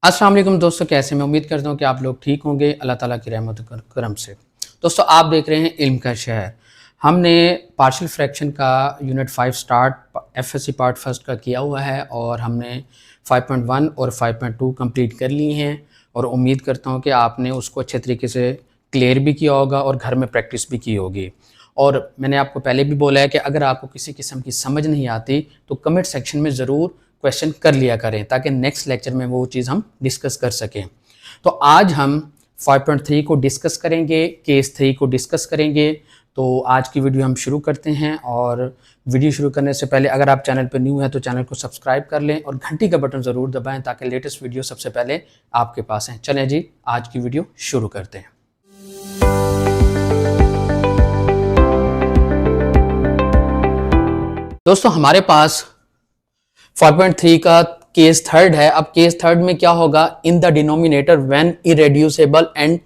अस्सलाम वालेकुम दोस्तों, कैसे मैं उम्मीद करता हूँ कि आप लोग ठीक होंगे अल्लाह ताला की रहमत और करम से। दोस्तों, आप देख रहे हैं इल्म का शहर। हमने पार्शियल फ्रैक्शन का unit 5 start FSc part first का किया हुआ है और हमने 5.1 और 5.2 कंप्लीट कर ली हैं और उम्मीद करता हूँ कि आपने उसको अच्छे तरीके से क्लियर भी किया होगा और घर में प्रैक्टिस भी की होगी। और मैंने आपको पहले भी बोला है कि अगर आपको किसी किस्म की समझ नहीं आती तो कमेंट सेक्शन में ज़रूर क्वेश्चन कर लिया करें ताकि नेक्स्ट लेक्चर में वो चीज़ हम डिस्कस कर सकें। तो आज हम 5.3 को डिस्कस करेंगे, केस 3 को डिस्कस करेंगे। तो आज की वीडियो हम शुरू करते हैं और वीडियो शुरू करने से पहले अगर आप चैनल पर न्यू हैं तो चैनल को सब्सक्राइब कर लें और घंटी का बटन ज़रूर दबाएं ताकि लेटेस्ट वीडियो सबसे पहले आपके पास हैं। चलें जी, आज की वीडियो शुरू करते हैं। दोस्तों, हमारे पास 4.3 का केस थर्ड है। अब केस थर्ड में क्या होगा? In the denominator when irreducible and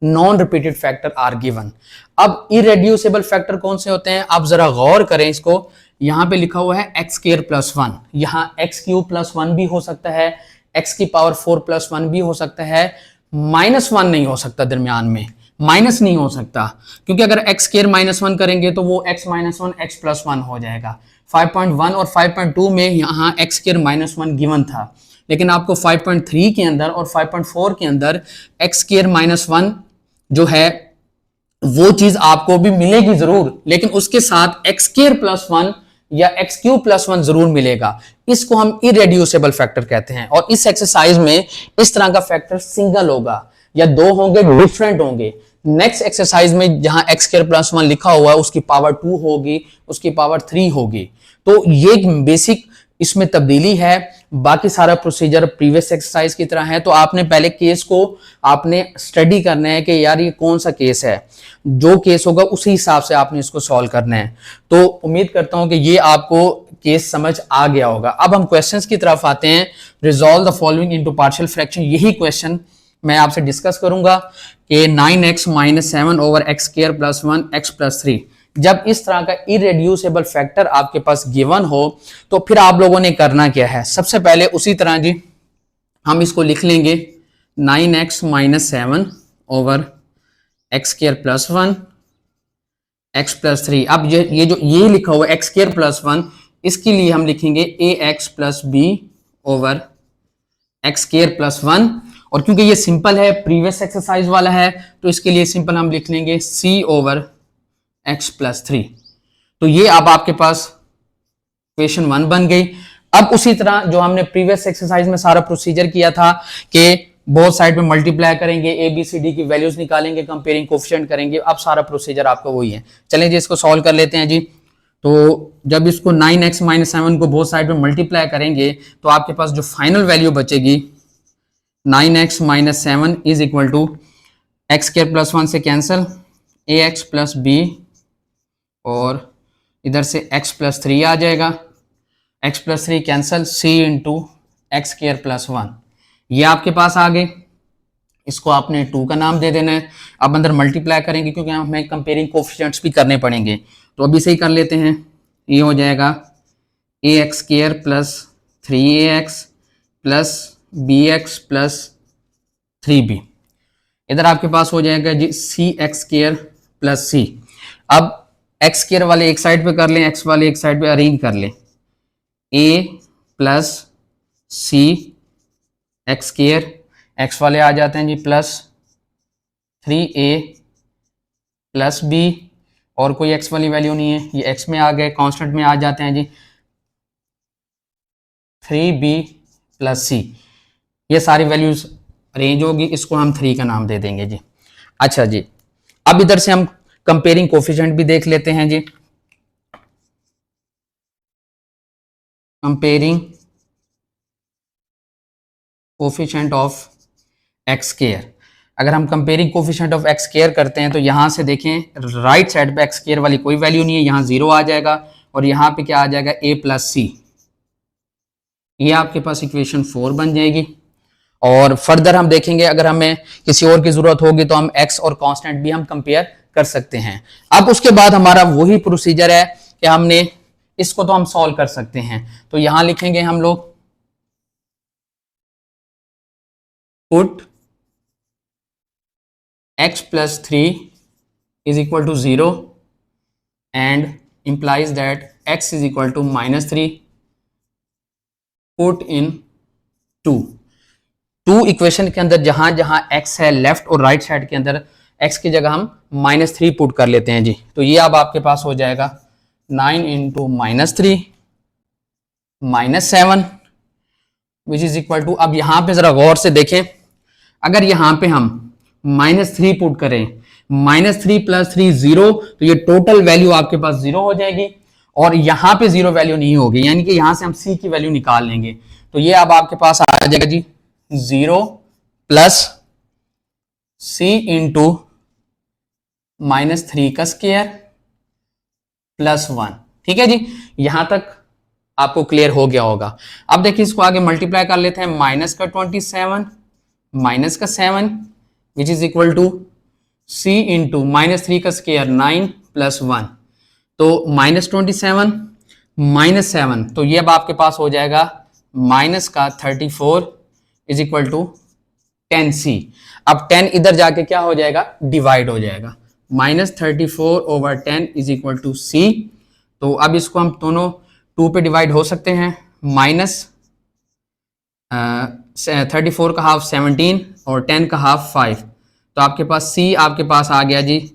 non repeated factor are given. अब इरेड्यूसेबल फैक्टर कौन से होते हैं? आप जरा गौर करें इसको। यहां पे लिखा हुआ है एक्स स्क्वायर प्लस 1, यहां एक्स क्यूब प्लस 1 भी हो सकता है, एक्स की पावर 4 प्लस 1 भी हो सकता है, -1 नहीं हो सकता, दरमियान में माइनस नहीं हो सकता, क्योंकि अगर एक्स स्क्वायर -1 करेंगे तो वो x -1 x प्लस 1 हो जाएगा। 5.1 और 5.2 में यहाँ एक्स स्क्वायर -1 गिवन था, लेकिन आपको 5.3 के अंदर और 5.4 के अंदर एक्स स्क्वायर -1 जो है वो चीज आपको भी मिलेगी जरूर, लेकिन उसके साथ एक्स स्क्वायर प्लस 1 या एक्स क्यूब प्लस 1 जरूर मिलेगा। इसको हम इरेड्यूसेबल फैक्टर कहते हैं। और इस एक्सरसाइज में इस तरह का फैक्टर सिंगल होगा या दो होंगे, डिफरेंट होंगे। नेक्स्ट एक्सरसाइज में जहां एक्स स्क्वायर प्लस 1 लिखा हुआ है उसकी पावर 2 होगी, उसकी पावर 3 होगी। तो ये बेसिक इसमें तब्दीली है। बाकी सारा प्रोसीजर प्रीवियस एक्सरसाइज की तरह है। तो आपने पहले केस को आपने स्टडी करना है कि यार ये कौन सा केस है, जो केस होगा उसी हिसाब से आपने इसको सॉल्व करना है। तो उम्मीद करता हूं कि ये आपको केस समझ आ गया होगा। अब हम क्वेश्चंस की तरफ आते हैं। Resolve the following into partial fraction, यही क्वेश्चन मैं आपसे डिस्कस करूंगा कि 9x - 7 over x square plus 1 x plus 3। जब इस तरह का इरेड्यूसेबल फैक्टर आपके पास गिवन हो तो फिर आप लोगों ने करना क्या है? सबसे पहले उसी तरह जी हम इसको लिख लेंगे 9x - 7 over x square plus 1 x plus 3। अब ये लिखा हुआ एक्स स्क्वायर प्लस 1, इसके लिए हम लिखेंगे ax plus b over x square plus 1। और क्योंकि ये सिंपल है, प्रीवियस एक्सरसाइज वाला है, तो इसके लिए सिंपल हम लिख लेंगे c ओवर एक्स प्लस 3। तो ये अब आपके पास इक्वेशन 1 बन गई। अब उसी तरह जो हमने प्रीवियस एक्सरसाइज में सारा प्रोसीजर किया था कि बोथ साइड में मल्टीप्लाई करेंगे, ए बी सी डी की वैल्यूज निकालेंगे, कंपेयरिंग कोफिशिएंट करेंगे। अब सारा प्रोसीजर आपका वही है। चलें जी, इसको सॉल्व कर लेते हैं जी। तो जब इसको 9x - 7 को बोथ साइड में मल्टीप्लाई करेंगे तो आपके पास जो फाइनल वैल्यू बचेगी 9x - 7 is equal to x square plus 1 से कैंसिल, ax प्लस b और इधर से x प्लस 3 आ जाएगा, x plus 3 cancel, c into x square plus 1। ये आपके पास आ गए। इसको आपने 2 का नाम दे देना है। अब अंदर मल्टीप्लाई करेंगे क्योंकि हमें कंपेयरिंग कोफिशिएंट्स भी करने पड़ेंगे, तो अभी से ही कर लेते हैं। ये हो जाएगा ax square plus 3ax plus bx plus 3b। इधर आपके पास हो जाएगा जी सी एक्स स्क्वायर प्लस सी। अब एक्स स्क्वायर वाले एक साइड पे कर लें, एक्स वाले एक साइड पे अरेंज कर लें। ए प्लस सी एक्स स्क्वायर, एक्स वाले आ जाते हैं जी प्लस 3a प्लस बी, और कोई एक्स वाली वैल्यू नहीं है, ये एक्स में आ गए, कांस्टेंट में आ जाते हैं जी 3b प्लस सी। ये सारी वैल्यूज अरेंज होगी, इसको हम 3 का नाम दे देंगे जी। अच्छा जी, अब इधर से हम कंपेयरिंग कोफिशिएंट भी देख लेते हैं जी। Comparing coefficient of x square. अगर हम comparing coefficient of x square करते हैं तो यहां से देखें राइट साइड पे एक्स स्क्वायर वाली कोई वैल्यू नहीं है, यहां 0 आ जाएगा और यहां पे क्या आ जाएगा a प्लस सी। ये आपके पास इक्वेशन 4 बन जाएगी। और फर्दर हम देखेंगे अगर हमें किसी और की जरूरत होगी तो हम x और कांस्टेंट भी हम कंपेयर कर सकते हैं। अब उसके बाद हमारा वही प्रोसीजर है कि हमने इसको तो हम सॉल्व कर सकते हैं। तो यहां लिखेंगे हम लोग put x plus 3 is equal to 0 and implies that x is equal to minus 3, put in 2 equation के अंदर जहां जहां x है लेफ्ट और राइट साइड के अंदर x की जगह हम -3 पुट कर लेते हैं जी। तो ये अब आपके पास हो जाएगा 9 into -3 -7 which is equal to, अब यहां पे जरा गौर से देखें, अगर यहां पे हम -3 पुट करें, -3 + 3 0, तो ये टोटल वैल्यू आपके पास 0 हो जाएगी और यहां पे 0 वैल्यू नहीं होगी, यानी कि यहां से हम c की वैल्यू निकाल लेंगे। तो ये अब आपके पास आ जाएगा जी 0 प्लस c इंटू -3 का स्क्वायर प्लस 1। ठीक है जी, यहां तक आपको क्लियर हो गया होगा। अब देखिए इसको आगे मल्टीप्लाई कर लेते हैं, माइनस का 27 माइनस का 7 which is equal to c into -3 का स्क्वायर 9 प्लस 1, तो -27 -7, तो ये अब आपके पास हो जाएगा माइनस का 34 इज इक्वल टू 10c। अब 10 इधर जाके क्या हो जाएगा, डिवाइड हो जाएगा, -34/10 इज इक्वल टू c। तो अब इसको हम दोनों 2 पे डिवाइड हो सकते हैं, -34 का हाफ 17 और 10 का हाफ 5, तो आपके पास c आपके पास आ गया जी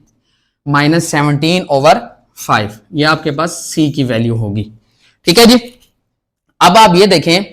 -17/5, ये आपके पास c की वैल्यू होगी। ठीक है जी, अब आप ये देखें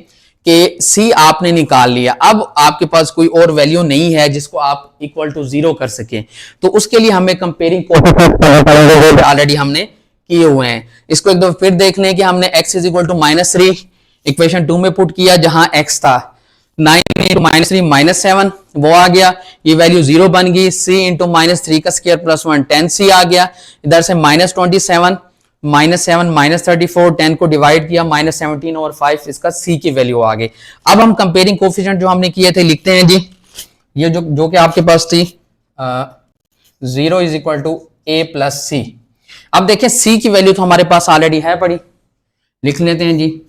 कि c आपने निकाल लिया, अब आपके पास कोई और वैल्यू नहीं है जिसको आप इक्वल टू 0 कर सके, तो उसके लिए हमें कंपेयरिंग कोएफिशिएंट ऑलरेडी हमने किए हुए हैं। इसको एक दफा फिर देख लें कि हमने x is equal to -3 equation 2 में पुट किया, जहां x था 9 इंटू -3 -7, वो आ गया, ये वैल्यू 0 बन गई, c इंटू -3 का स्क्वायर प्लस 1 10c आ गया, इधर से -27 -7 -34 10 को डिवाइड किया, -17/5 इसका c की वैल्यू आ गई। अब हम कंपेयरिंग कोएफिशिएंट जो हमने किए थे लिखते हैं जी, ये जो कि आपके पास थी 0 is equal to a plus c। अब देखिए c की वैल्यू तो हमारे पास ऑलरेडी है पड़ी, लिख लेते हैं जी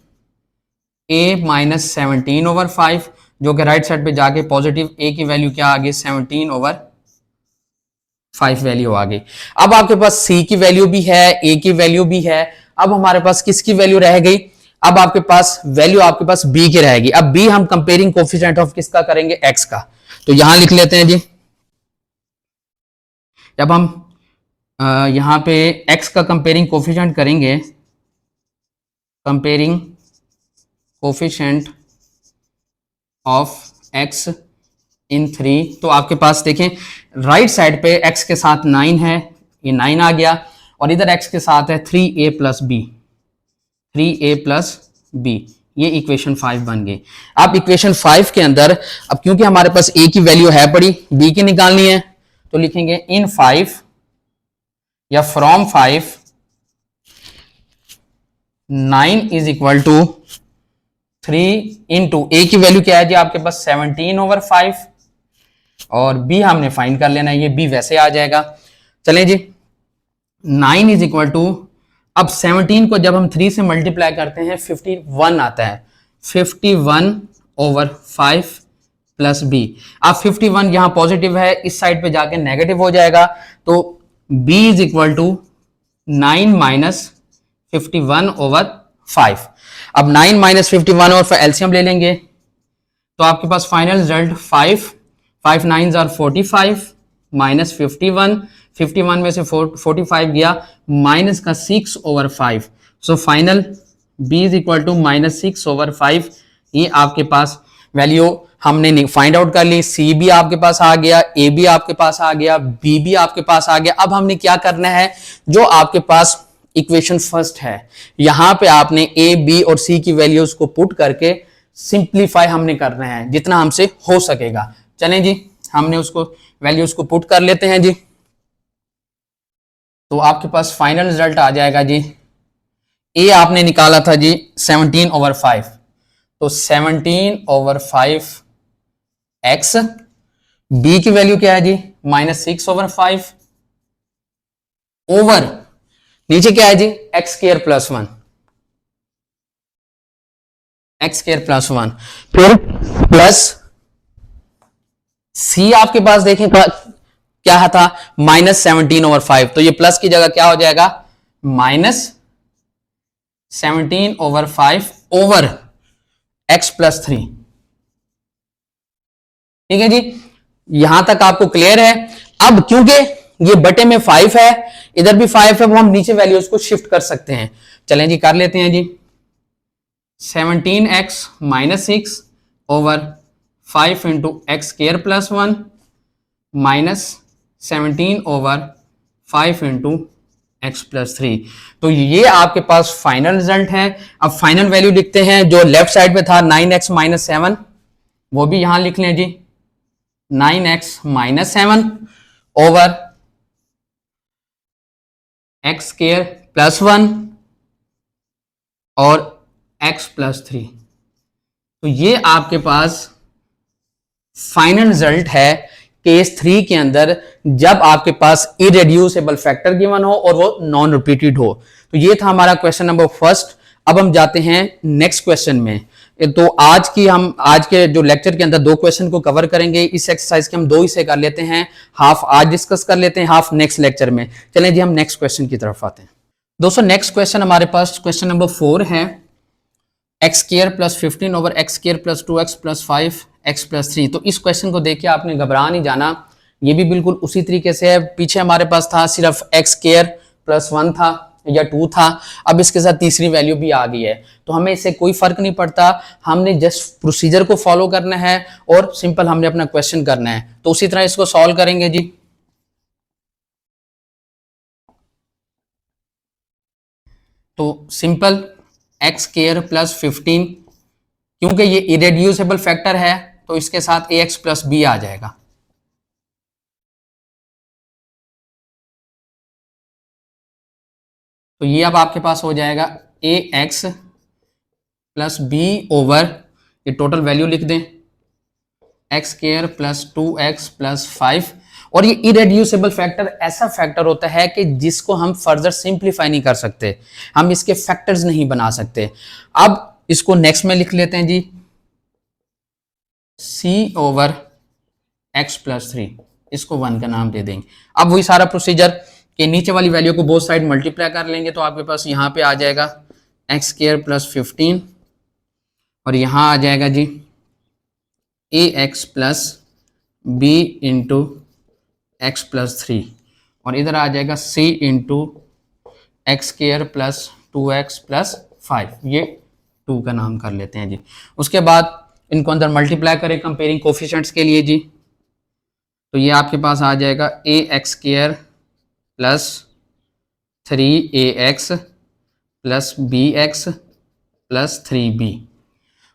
a -17/5, जो कि राइट साइड पे जाके पॉजिटिव a की वैल्यू क्या आ गई 17/5 वैल्यू आ गई। अब आपके पास c की वैल्यू भी है, a की वैल्यू भी है, अब हमारे पास किसकी वैल्यू रह गई, अब आपके पास वैल्यू आपके पास b की रहेगी। अब b हम कंपेयरिंग कोएफिशिएंट ऑफ किसका करेंगे, x का, तो यहां लिख लेते हैं जी, जब हम यहां पे x का कंपेयरिंग कोएफिशिएंट करेंगे, कंपेयरिंग कोएफिशिएंट ऑफ x इन 3, तो आपके पास देखें राइट साइड पे x के साथ 9 है, ये 9 आ गया, और इधर x के साथ है 3a plus b, 3a plus b, ये इक्वेशन 5 बन गई। अब इक्वेशन 5 के अंदर अब क्योंकि हमारे पास a की वैल्यू है पड़ी, b की निकालनी है, तो लिखेंगे इन 5 या from 5 9 is equal to 3 into a की वैल्यू क्या है जी आपके पास 17/5, और b हमने फाइंड कर लेना है, ये b वैसे आ जाएगा। चलें जी, 9 इज इक्वल टू, अब 17 को जब हम 3 से मल्टीप्लाई करते हैं 51 आता है, 51/5 प्लस b। अब 51 यहां पॉजिटिव है, इस साइड पे जाके नेगेटिव हो जाएगा, तो b is equal to 9 minus 51/5। अब 9 माइनस 51/5 एलसीएम ले लेंगे, तो आपके पास final result 5 9s are 45 minus 51 में से 45 गया, माइनस का 6/5, so final b is equal to -6/5। ये आपके पास वैल्यू हमने फाइंड आउट कर ली, c भी आपके पास आ गया, a भी आपके पास आ गया, b भी आपके पास आ गया। अब हमने क्या करना है, जो आपके पास इक्वेशन फर्स्ट है, यहां पे आपने a b और c की वैल्यूज को पुट करके सिंप्लीफाई हमने करना है जितना हमसे हो सकेगा। चलें जी, हमने उसको वैल्यूज को पुट कर लेते हैं जी, तो आपके पास फाइनल रिजल्ट आ जाएगा जी, a आपने निकाला था जी 17/5, तो 17/5 x, b की वैल्यू क्या है जी -6/5 ओवर नीचे क्या है जी x square plus 1, x square plus 1, फिर प्लस सी आपके पास देखें क्या था, -17/5, तो ये प्लस की जगह क्या हो जाएगा, -17/5 ओवर x+3। ठीक है जी, यहां तक आपको क्लियर है। अब क्योंकि ये बटे में 5 है, इधर भी 5 है, वो हम नीचे वैल्यूज को शिफ्ट कर सकते हैं। चलें जी, कर लेते हैं जी। 17x-6 over 5 into x² + 1 -17 over 5 into x+3। तो ये आपके पास फाइनल रिजल्ट है। अब फाइनल वैल्यू लिखते हैं, जो लेफ्ट साइड पे था 9x-7, वो भी यहां लिख लें जी, 9x-7 ओवर x² + 1 और x+3। तो ये आपके पास फाइनल रिजल्ट है केस 3 के अंदर, जब आपके पास इरेड्यूसेबल फैक्टर गिवन हो और वो नॉन रिपीटेड हो। तो ये था हमारा क्वेश्चन नंबर फर्स्ट। अब हम जाते हैं नेक्स्ट क्वेश्चन में। तो आज के जो लेक्चर के अंदर 2 क्वेश्चन को कवर करेंगे। इस एक्सरसाइज के हम 2 हिस्से कर लेते हैं, हाफ आज डिस्कस कर लेते हैं, हाफ नेक्स्ट लेक्चर में। चलें जी, हम नेक्स्ट क्वेश्चन की तरफ आते हैं। दोस्तों, नेक्स्ट क्वेश्चन हमारे पास क्वेश्चन नंबर 4 है, x² + 15 over x² + 2x + 5 x+3। तो इस क्वेश्चन को देख के आपने घबरा नहीं जाना, ये भी बिल्कुल उसी तरीके से है। पीछे हमारे पास था सिर्फ x² + 1 था या 2 था, अब इसके साथ तीसरी वैल्यू भी आ गई है। तो हमें इससे कोई फर्क नहीं पड़ता, हमने जस्ट प्रोसीजर को फॉलो करना है और सिंपल हमने अपना क्वेश्चन करना है। तो उसी तरह इसको सॉल्व करेंगे जी। तो सिंपल x² + 15, क्योंकि ये इरेड्यूसेबल फैक्टर है तो इसके साथ ax + b आ जाएगा। तो ये अब आपके पास हो जाएगा ax + b ओवर, ये टोटल वैल्यू लिख दें, x² + 2x + 5। और ये इरेड्यूसेबल फैक्टर ऐसा फैक्टर होता है कि जिसको हम फर्दर सिंप्लीफाई नहीं कर सकते, हम इसके फैक्टर्स नहीं बना सकते। अब इसको नेक्स्ट में लिख लेते हैं जी, c ओवर x+3, इसको 1 का नाम दे देंगे। अब वही सारा प्रोसीजर कि नीचे वाली वैल्यू को बोथ साइड मल्टीप्लाई कर लेंगे, तो आपके पास यहाँ पे आ जाएगा x² + 15 और यहाँ आ जाएगा जी ax + b इंटू x+3 और इधर आ जाएगा c इंटू x² + 2x + 5, ये 2 का नाम कर लेते हैं जी। उसके बाद इनको अंदर मल्टीप्लाई करें कंपेयरिंग कोफिशिएंट्स के लिए जी, तो ये आपके पास आ जाएगा ax² + 3ax + bx + 3b।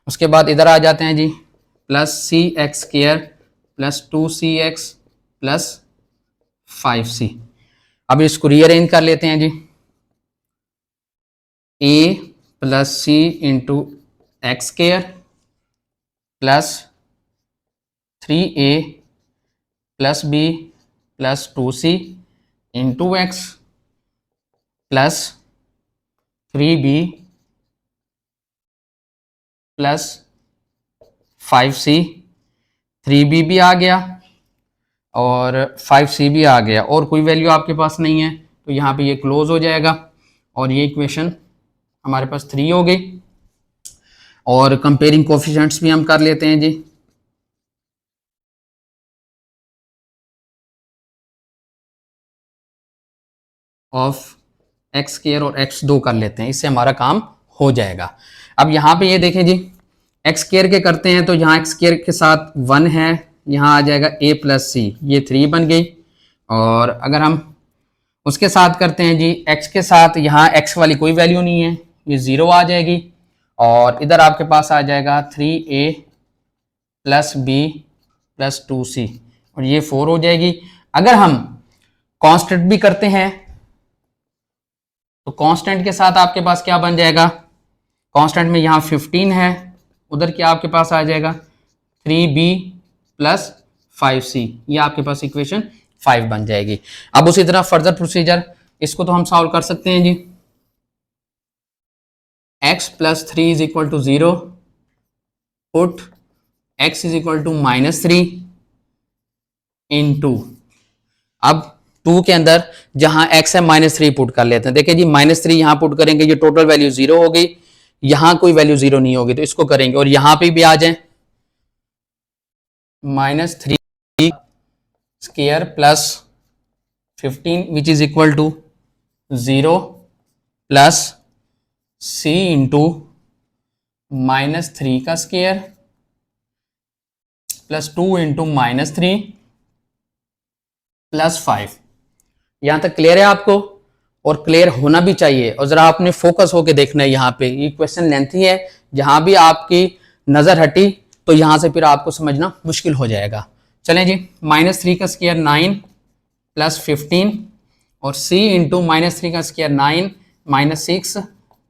उसके बाद इधर आ जाते हैं जी, +cx² + 2cx + 5c। अब इसको रीअरेंज कर लेते हैं जी, a + c into x² + 3a + b + 2c into x + 3b + 5c। 3b भी आ गया और 5c भी आ गया, और कोई वैल्यू आपके पास नहीं है, तो यहाँ पे ये क्लोज हो जाएगा और ये इक्वेशन हमारे पास 3 हो गई। और कंपेयरिंग कोफिशिएंट्स भी हम कर लेते हैं जी, ऑफ x² और x2 कर लेते हैं, इससे हमारा काम हो जाएगा। अब यहाँ पे ये देखें जी, x² के करते हैं तो यहाँ x² के साथ 1 है, यहाँ आ जाएगा a + c, ये 3 बन गई। और अगर हम उसके साथ करते हैं जी, x के साथ, यहाँ x वाली कोई वैल्यू नहीं है, ये 0 आ जाएगी। और इधर आपके पास आ जाएगा 3a + b + 2c और ये 4 हो जाएगी। अगर हम कांस्टेंट भी करते हैं तो कांस्टेंट के साथ आपके पास क्या बन जाएगा, कांस्टेंट में यहाँ 15 है, उधर क्या आपके पास आ जाएगा 3b + 5c, ये आपके पास इक्वेशन 5 बन जाएगी। अब उसी तरह फर्दर प्रोसीजर, इसको तो हम सॉल्व कर सकते हैं जी, x + 3 = 0, पुट x = -3 इंटू, अब 2 के अंदर जहां x है -3 पुट कर लेते हैं। देखिए जी -3 यहां पुट करेंगे, ये टोटल वैल्यू 0 हो गई, यहां कोई वैल्यू 0 नहीं होगी तो इसको करेंगे, और यहां पे भी आ जाए -3 square plus 15 which is equal to 0 plus c into -3 का स्क्वायर प्लस 2 इंटू -3 प्लस 5। यहां तक क्लियर है आपको, और क्लियर होना भी चाहिए, और जरा आपने फोकस होकर देखना है। यहाँ पे ये क्वेश्चन लेंथी है, जहां भी आपकी नजर हटी तो यहां से फिर आपको समझना मुश्किल हो जाएगा। चलें जी, -3 का स्क्वायर 9 प्लस 15 और c इंटू -3 का स्क्वायर 9 -6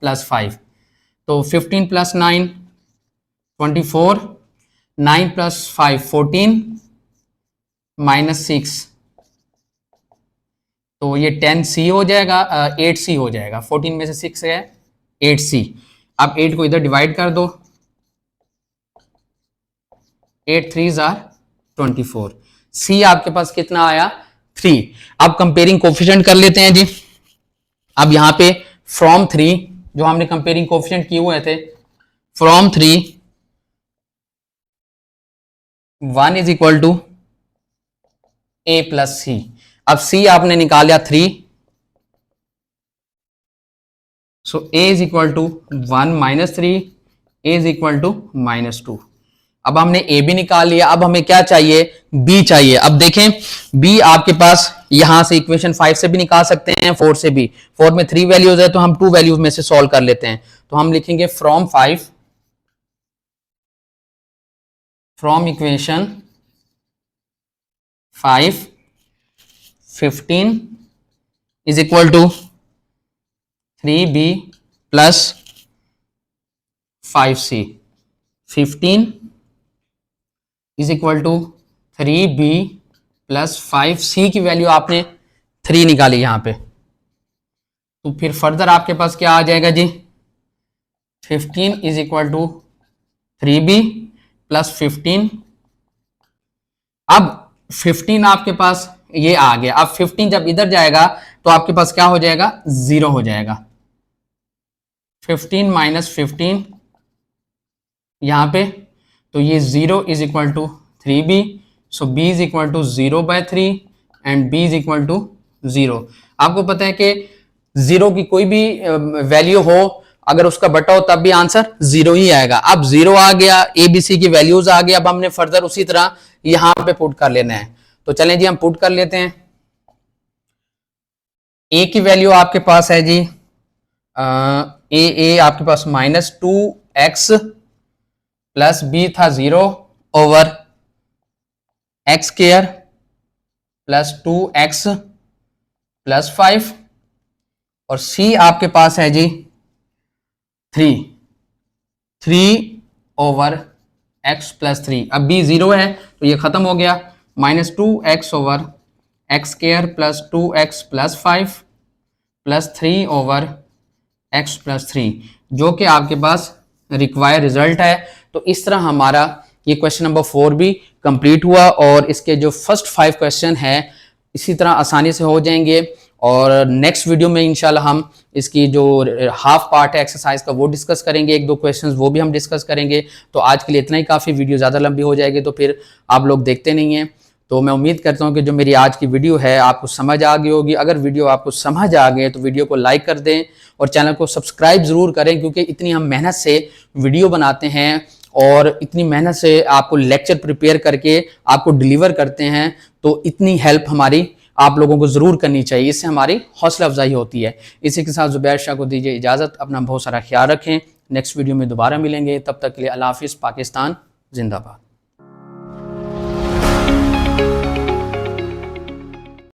प्लस 5, तो 15 प्लस 9 24, 9 प्लस 5 14 -6, तो ये 10c हो जाएगा, 8c हो जाएगा। 14 में से 6 है 8c। अब 8 को इधर डिवाइड कर दो, 8 3 जार 24, c आपके पास कितना आया 3। अब कंपेयरिंग कोफिशिएंट कर लेते हैं जी। अब यहां पे फ्रॉम 3 जो हमने कंपेयरिंग कोफिशिएंट किए हुए थे, from 3 1 is equal to a plus c. अब c आपने निकाल लिया 3, so a is equal to 1 minus 3, a is equal to -2। अब हमने a भी निकाल लिया, अब हमें क्या चाहिए b चाहिए। अब देखें b आपके पास यहां से इक्वेशन 5 से भी निकाल सकते हैं, 4 से भी। 4 में 3 वैल्यूज है तो हम 2 वैल्यूज में से सॉल्व कर लेते हैं। तो हम लिखेंगे from equation 5 15 is equal to 3b plus 5c। 15 is equal to 3b plus 5c की वैल्यू आपने 3 निकाली यहां पे, तो फिर फर्दर आपके पास क्या आ जाएगा जी, 15 is equal to 3b plus 15। अब 15 आपके पास ये आ गया। अब 15 जब इधर जाएगा तो आपके पास क्या हो जाएगा 0 हो जाएगा। 15 माइनस 15 यहां पे, तो ये 0 is equal to 3b, so b is equal to 0/3 and b is equal to 0। आपको पता है कि 0 की कोई भी वैल्यू हो, अगर उसका बटा हो तब भी आंसर 0 ही आएगा। अब 0 आ गया, ए बी सी की वैल्यूज आ गई, अब हमने फर्दर उसी तरह यहां पे पुट कर लेना है। तो चलें जी हम पुट कर लेते हैं। ए की वैल्यू आपके पास है जी ए आपके पास -2x प्लस बी था 0 over x square plus 2x plus 5, और सी आपके पास है जी 3 ओवर x प्लस 3। अब b 0 है तो ये खत्म हो गया, -2x over x square plus 2x plus 5 plus 3 over x plus 3, जो कि आपके पास रिक्वायर्ड रिजल्ट है। तो इस तरह हमारा ये क्वेश्चन नंबर 4 भी कंप्लीट हुआ, और इसके जो फर्स्ट 5 क्वेश्चन हैं इसी तरह आसानी से हो जाएंगे। और नेक्स्ट वीडियो में इंशाल्लाह हम इसकी जो हाफ पार्ट है एक्सरसाइज का वो डिस्कस करेंगे, 1-2 क्वेश्चंस वो भी हम डिस्कस करेंगे। तो आज के लिए इतना ही काफ़ी, वीडियो ज़्यादा लंबी हो जाएगी तो फिर आप लोग देखते नहीं हैं। तो मैं उम्मीद करता हूं कि जो मेरी आज की वीडियो है आपको समझ आ गई होगी। अगर वीडियो आपको समझ आ गई तो वीडियो को लाइक कर दें और चैनल को सब्सक्राइब ज़रूर करें, क्योंकि इतनी हम मेहनत से वीडियो बनाते हैं और इतनी मेहनत से आपको लेक्चर प्रिपेयर करके आपको डिलीवर करते हैं, तो इतनी हेल्प हमारी आप लोगों को ज़रूर करनी चाहिए, इससे हमारी हौसला अफजाई होती है। इसी के साथ ज़ुबैर शाह को दीजिए इजाज़त, अपना बहुत सारा ख्याल रखें। नेक्स्ट वीडियो में दोबारा मिलेंगे, तब तक के लिए अल्लाह हाफिज़। पाकिस्तान जिंदाबाद।